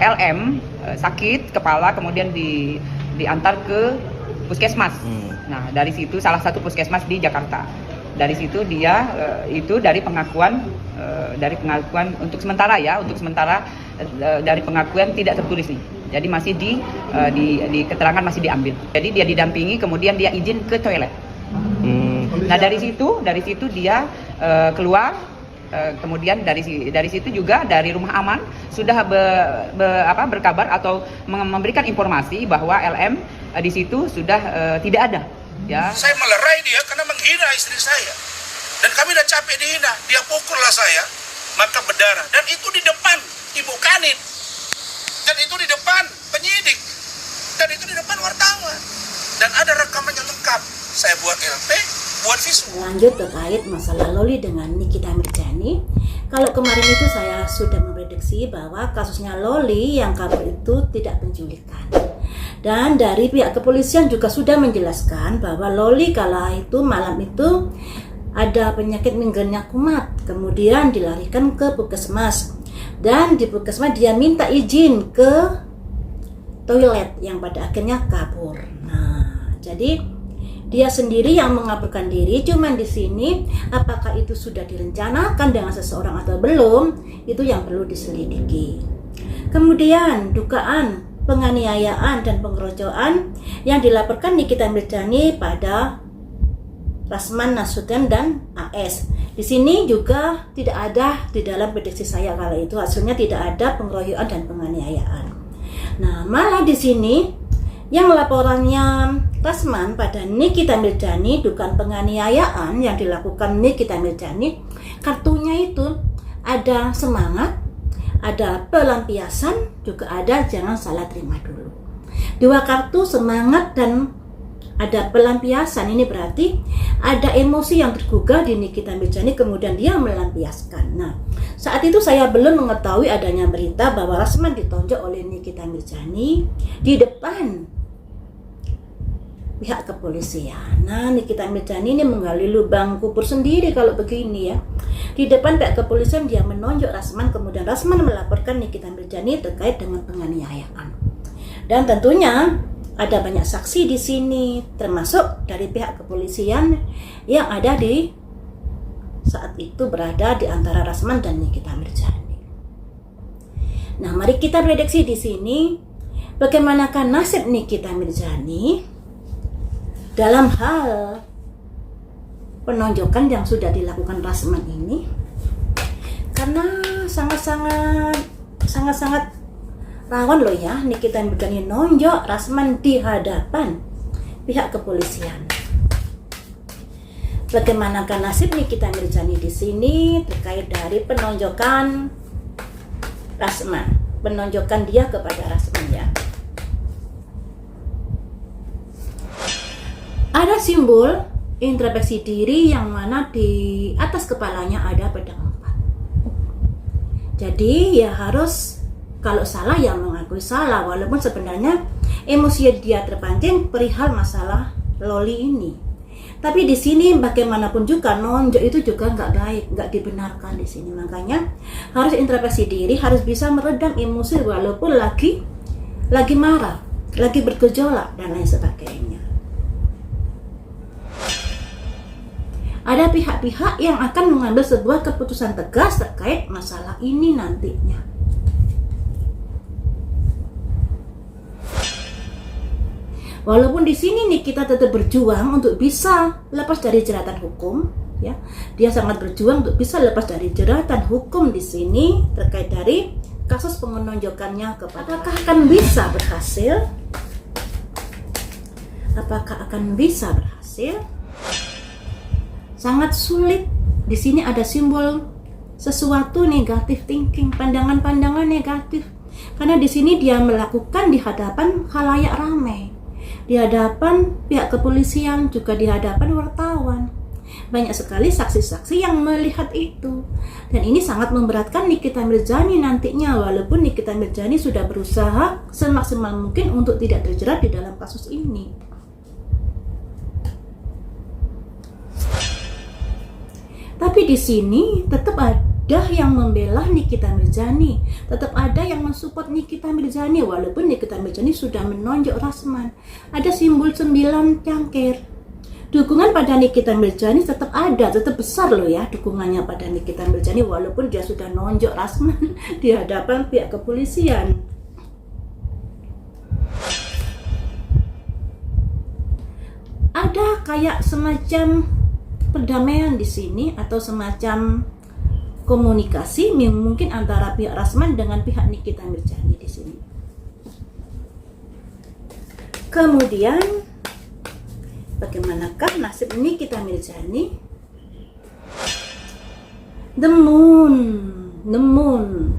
LM sakit kepala, kemudian diantar ke puskesmas. Nah, dari situ salah satu puskesmas di Jakarta. Dari situ dia itu dari pengakuan untuk sementara dari pengakuan tidak tertulis nih. Jadi masih di keterangan masih diambil. Jadi dia didampingi, kemudian dia izin ke toilet. Nah, dari situ dia keluar. Kemudian dari situ juga dari rumah aman sudah berkabar atau memberikan informasi bahwa LM di situ sudah tidak ada. Ya. Saya melerai dia karena menghina istri saya, dan kami udah capek dihina. Dia pukullah saya, maka berdarah, dan itu di depan Ibu Kanit, dan itu di depan penyidik, dan itu di depan wartawan, dan ada rekaman yang lengkap. Saya buat LP, buat visual. Lanjut terkait masalah Loli dengan Nikita Mirzani. Kalau kemarin itu saya sudah memprediksi bahwa kasusnya Loli yang kabur itu tidak penculikan. Dan dari pihak kepolisian juga sudah menjelaskan bahwa Loli kala itu malam itu ada penyakit migrenya kumat, kemudian dilarikan ke puskesmas. Dan di puskesmas dia minta izin ke toilet yang pada akhirnya kabur. Nah, jadi dia sendiri yang mengaburkan diri. Cuman di sini apakah itu sudah direncanakan dengan seseorang atau belum, itu yang perlu diselidiki. Kemudian dugaan penganiayaan dan pengeroyokan yang dilaporkan Nikita Mirzani pada Rasman Nasution dan AS. Di sini juga tidak ada di dalam prediksi saya kala itu hasilnya tidak ada pengeroyokan dan penganiayaan. Nah, malah di sini yang laporannya Rasman pada Nikita Mirzani dugaan penganiayaan yang dilakukan Nikita Mirzani, kartunya itu ada semangat, ada pelampiasan, juga ada jangan salah terima dulu. Dua kartu semangat dan ada pelampiasan, ini berarti ada emosi yang tergugah di Nikita Mirzani kemudian dia melampiaskan. Nah, saat itu saya belum mengetahui adanya berita bahwa Rasman ditonjok oleh Nikita Mirzani di depan pihak kepolisian. Nah, Nikita Mirzani ini menggali lubang kubur sendiri kalau begini ya. Di depan pihak kepolisian dia menonjok Rasman, kemudian Rasman melaporkan Nikita Mirzani terkait dengan penganiayaan. Dan tentunya ada banyak saksi di sini, termasuk dari pihak kepolisian yang ada di saat itu berada di antara Rasman dan Nikita Mirzani. Nah, mari kita prediksi di sini bagaimanakah nasib Nikita Mirzani dalam hal penonjokan yang sudah dilakukan Rasman ini, karena sangat-sangat rawan loh ya Nikita Mirzani nonjok Rasman di hadapan pihak kepolisian. Bagaimanakah nasib Nikita Mirzani di sini terkait dari penonjokan Rasman, penonjokan dia kepada Rasman ya. Ada simbol introspeksi diri yang mana di atas kepalanya ada pedang 4. Jadi ya harus kalau salah ya mengakui salah, walaupun sebenarnya emosi dia terpancing perihal masalah Loli ini. Tapi di sini bagaimanapun juga nonjok itu juga nggak baik, nggak dibenarkan di sini. Makanya harus introspeksi diri, harus bisa meredam emosi walaupun lagi marah, lagi bergejolak dan lain sebagainya. Ada pihak-pihak yang akan mengambil sebuah keputusan tegas terkait masalah ini nantinya. Walaupun di sini nih kita tetap berjuang untuk bisa lepas dari jeratan hukum, ya. Dia sangat berjuang untuk bisa lepas dari jeratan hukum di sini terkait dari kasus penonjokannya kepada. Apakah akan bisa berhasil? Apakah akan bisa berhasil? Sangat sulit. Di sini ada simbol sesuatu negatif thinking, pandangan-pandangan negatif. Karena di sini dia melakukan di hadapan khalayak ramai, di hadapan pihak kepolisian, juga di hadapan wartawan. Banyak sekali saksi-saksi yang melihat itu. Dan ini sangat memberatkan Nikita Mirzani nantinya, walaupun Nikita Mirzani sudah berusaha semaksimal mungkin untuk tidak terjerat di dalam kasus ini. Tapi di sini tetap ada ada yang membela Nikita Mirzani, tetap ada yang mensupport Nikita Mirzani, walaupun Nikita Mirzani sudah menonjok Rasman. Ada simbol 9 cangkir. Dukungan pada Nikita Mirzani tetap ada, tetap besar loh ya dukungannya pada Nikita Mirzani, walaupun dia sudah nonjok Rasman di hadapan pihak kepolisian. Ada kayak semacam perdamaian di sini atau semacam komunikasi mungkin antara pihak Rasman dengan pihak Nikita Mirzani di sini. Kemudian bagaimanakah nasib Nikita Mirzani? The Moon.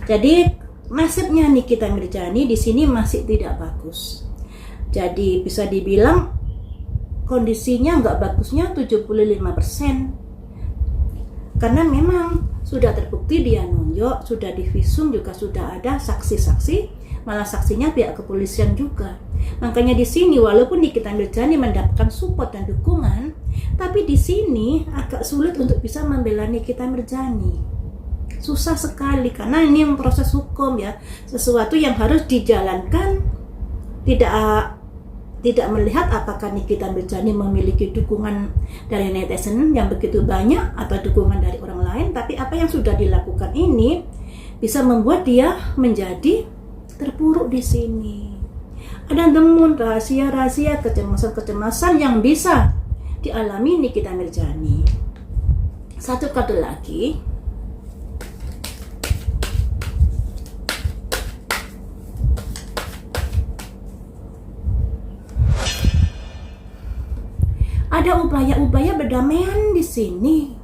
Jadi nasibnya Nikita Mirzani di sini masih tidak bagus. Jadi bisa dibilang kondisinya nggak bagusnya 75%, karena memang sudah terbukti dia nonjok, sudah divisum, juga sudah ada saksi-saksi, malah saksinya pihak kepolisian juga. Makanya di sini walaupun Nikita Mirzani mendapatkan support dan dukungan, tapi di sini agak sulit untuk bisa membela Nikita Mirzani. Susah sekali karena ini proses hukum ya, sesuatu yang harus dijalankan, tidak melihat apakah Nikita Mirzani memiliki dukungan dari netizen yang begitu banyak atau dukungan dari orang lain, tapi apa yang sudah dilakukan ini bisa membuat dia menjadi terpuruk di sini. Ada temuan rahasia-rahasia, kecemasan-kecemasan yang bisa dialami Nikita Mirzani. Satu kartu lagi. Ada upaya-upaya perdamaian di sini.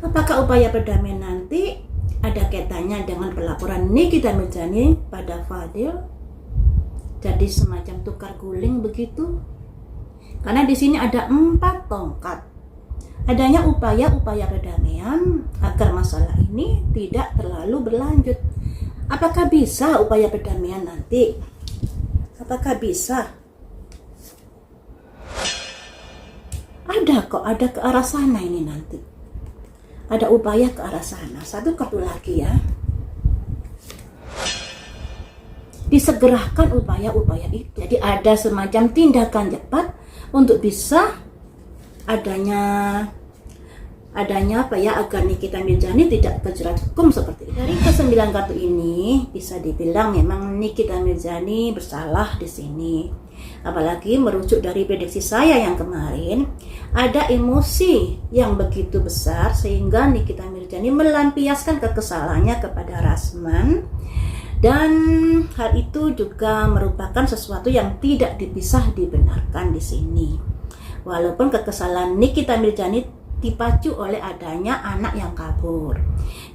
Apakah upaya perdamaian nanti ada kaitannya dengan pelaporan Nikita Mirzani pada Fadil? Jadi semacam tukar guling begitu. Karena di sini ada 4 tongkat. Adanya upaya-upaya perdamaian agar masalah ini tidak terlalu berlanjut. Apakah bisa upaya perdamaian nanti? Apakah bisa? Ada ke arah sana ini nanti. Ada upaya ke arah sana. Satu kartu lagi ya. Disegerakan upaya-upaya itu. Jadi ada semacam tindakan cepat untuk bisa adanya apa ya, agar Nikita Mirzani tidak terjerat hukum seperti itu. Dari ke-9 kartu ini bisa dibilang memang Nikita Mirzani bersalah di sini. Apalagi merujuk dari prediksi saya yang kemarin, ada emosi yang begitu besar sehingga Nikita Mirzani melampiaskan kekesalannya kepada Rasman, dan hal itu juga merupakan sesuatu yang tidak bisa dibenarkan di sini. Walaupun kekesalan Nikita Mirzani dipacu oleh adanya anak yang kabur,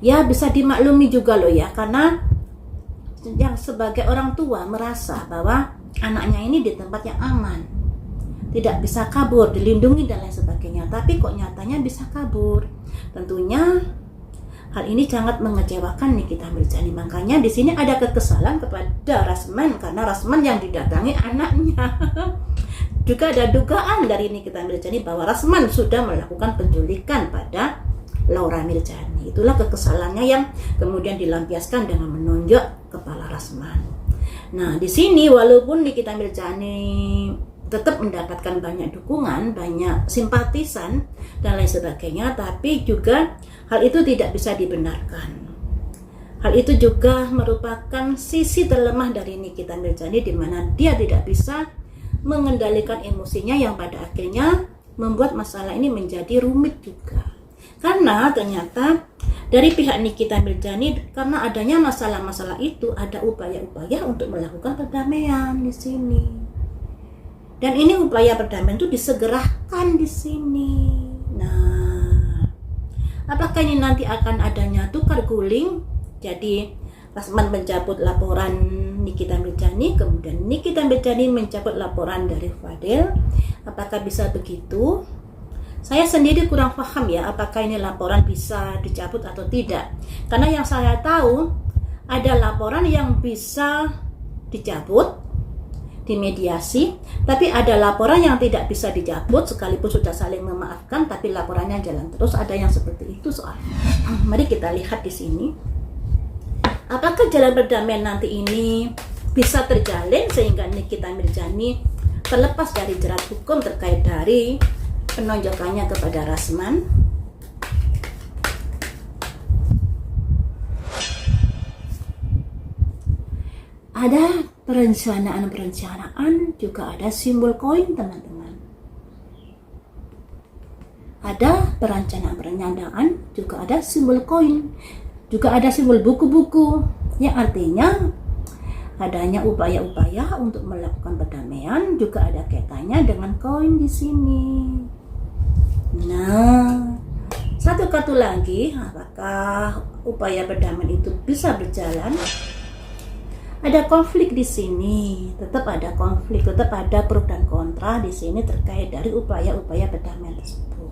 ya bisa dimaklumi juga loh ya, karena yang sebagai orang tua merasa bahwa anaknya ini di tempat yang aman, tidak bisa kabur, dilindungi dan lain sebagainya, tapi kok nyatanya bisa kabur. Tentunya hal ini sangat mengecewakan Nikita Mirzani. Makanya di sini ada kekesalan kepada Rasman karena Rasman yang didatangi anaknya. Juga ada dugaan dari Nikita Mirzani bahwa Rasman sudah melakukan penculikan pada Laura Mirzani. Itulah kekesalannya yang kemudian dilampiaskan dengan menonjok kepala Rasman. Nah, di sini walaupun Nikita Mirzani tetap mendapatkan banyak dukungan, banyak simpatisan dan lain sebagainya, tapi juga hal itu tidak bisa dibenarkan. Hal itu juga merupakan sisi terlemah dari Nikita Mirzani, di mana dia tidak bisa mengendalikan emosinya yang pada akhirnya membuat masalah ini menjadi rumit juga. Karena ternyata dari pihak Nikita Mirzani, karena adanya masalah-masalah itu, ada upaya-upaya untuk melakukan perdamaian di sini. Dan ini upaya perdamaian itu disegerakan di sini. Nah, apakah ini nanti akan adanya tukar guling? Jadi Rasman mencabut laporan Nikita Mirzani, kemudian Nikita Mirzani mencabut laporan dari Fadil. Apakah bisa begitu? Saya sendiri kurang paham ya, apakah ini laporan bisa dicabut atau tidak. Karena yang saya tahu, ada laporan yang bisa dicabut, dimediasi, tapi ada laporan yang tidak bisa dicabut sekalipun sudah saling memaafkan, tapi laporannya jalan terus. Ada yang seperti itu soalnya. Mari kita lihat di sini, apakah jalan perdamaian nanti ini bisa terjalin sehingga Nikita Mirzani terlepas dari jerat hukum terkait dari penonjokannya kepada Rasman. Ada perencanaan, juga ada simbol koin, teman-teman. Ada perencanaan, juga ada simbol koin, juga ada simbol buku-buku, yang artinya adanya upaya-upaya untuk melakukan perdamaian. Juga ada kaitannya dengan koin di sini. Nah, satu kartu lagi, apakah upaya perdamaian itu bisa berjalan? Ada konflik di sini, tetap ada konflik, tetap ada pro dan kontra di sini terkait dari upaya-upaya perdamaian tersebut.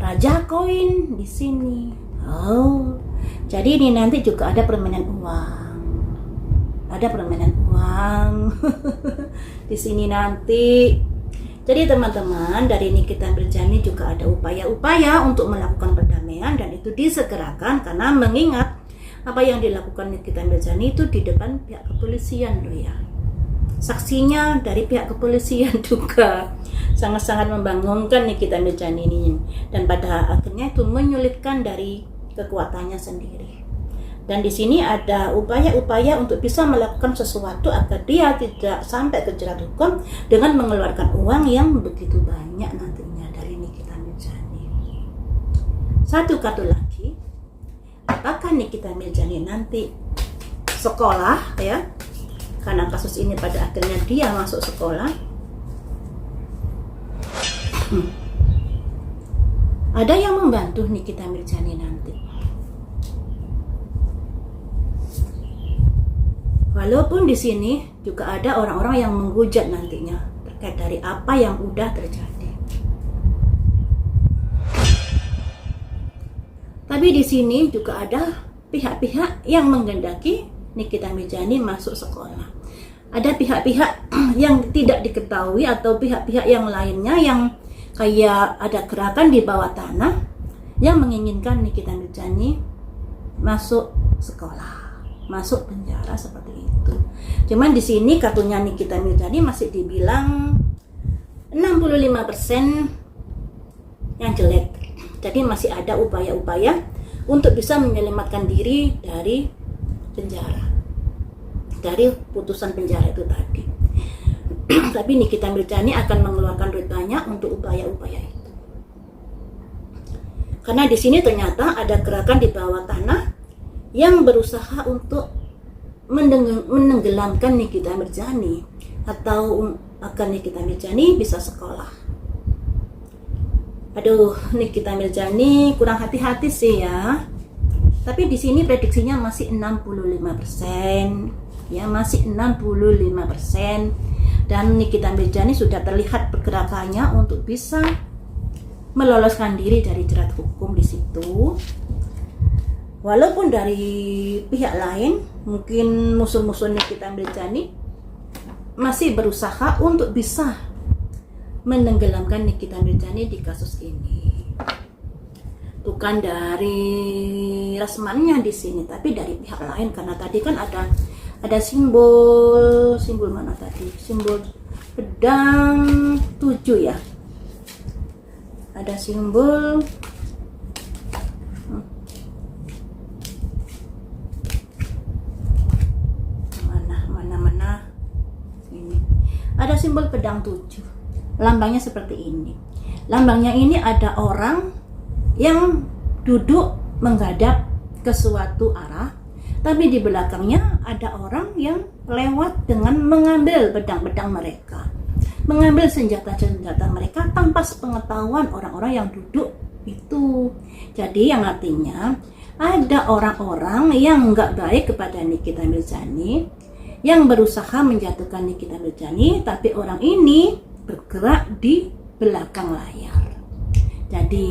Raja koin di sini. Oh, jadi ini nanti juga ada permainan uang. Ada permainan uang di sini nanti. Jadi teman-teman, dari Nikita Mirzani juga ada upaya-upaya untuk melakukan perdamaian, dan itu disegerakan karena mengingat apa yang dilakukan Nikita Mirzani itu di depan pihak kepolisian loh ya. Saksinya dari pihak kepolisian juga sangat-sangat membangunkan Nikita Mirzani ini, dan pada akhirnya itu menyulitkan dari kekuatannya sendiri. Dan di sini ada upaya-upaya untuk bisa melakukan sesuatu agar dia tidak sampai ke jerat hukum dengan mengeluarkan uang yang begitu banyak nantinya dari Nikita Mirzani. Satu kartu lagi, apakah Nikita Mirzani nanti sekolah ya? Karena kasus ini pada akhirnya dia masuk sekolah. Ada yang membantu Nikita Mirzani nanti. Walaupun di sini juga ada orang-orang yang menghujat nantinya terkait dari apa yang udah terjadi. Tapi di sini juga ada pihak-pihak yang menghendaki Nikita Mirzani masuk sekolah. Ada pihak-pihak yang tidak diketahui atau pihak-pihak yang lainnya yang kayak ada gerakan di bawah tanah yang menginginkan Nikita Mirzani masuk sekolah, masuk penjara seperti itu. Cuman di sini kartunya Nikita Mirzani masih dibilang 65% yang jelek. Jadi masih ada upaya-upaya untuk bisa menyelamatkan diri dari penjara, dari putusan penjara itu tadi. Tapi Nikita Mirzani akan mengeluarkan duit banyak untuk upaya-upaya itu. Karena di sini ternyata ada gerakan di bawah tanah yang berusaha untuk menenggelamkan Nikita Mirzani atau agar Nikita Mirzani bisa sekolah. Aduh, Nikita Mirzani kurang hati-hati sih ya. Tapi di sini prediksinya masih 65%, ya masih 65%. Dan Nikita Mirzani sudah terlihat pergerakannya untuk bisa meloloskan diri dari jerat hukum di situ. Walaupun dari pihak lain, mungkin musuh-musuh Nikita Mirzani masih berusaha untuk bisa menenggelamkan Nikita Mirzani di kasus ini. Bukan dari Rasmannya di sini, tapi dari pihak lain, karena tadi kan ada simbol mana tadi? Simbol pedang 7 ya. Ada simbol mana ini. Ada simbol pedang 7. Lambangnya seperti ini. Lambangnya ini ada orang yang duduk menghadap ke suatu arah, tapi di belakangnya ada orang yang lewat dengan mengambil pedang-pedang mereka, mengambil senjata-senjata mereka tanpa sepengetahuan orang-orang yang duduk itu. Jadi yang artinya ada orang-orang yang nggak baik kepada Nikita Mirzani, yang berusaha menjatuhkan Nikita Mirzani, tapi orang ini bergerak di belakang layar. Jadi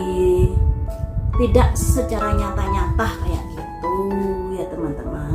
tidak secara nyata-nyata kayak gitu ya teman-teman.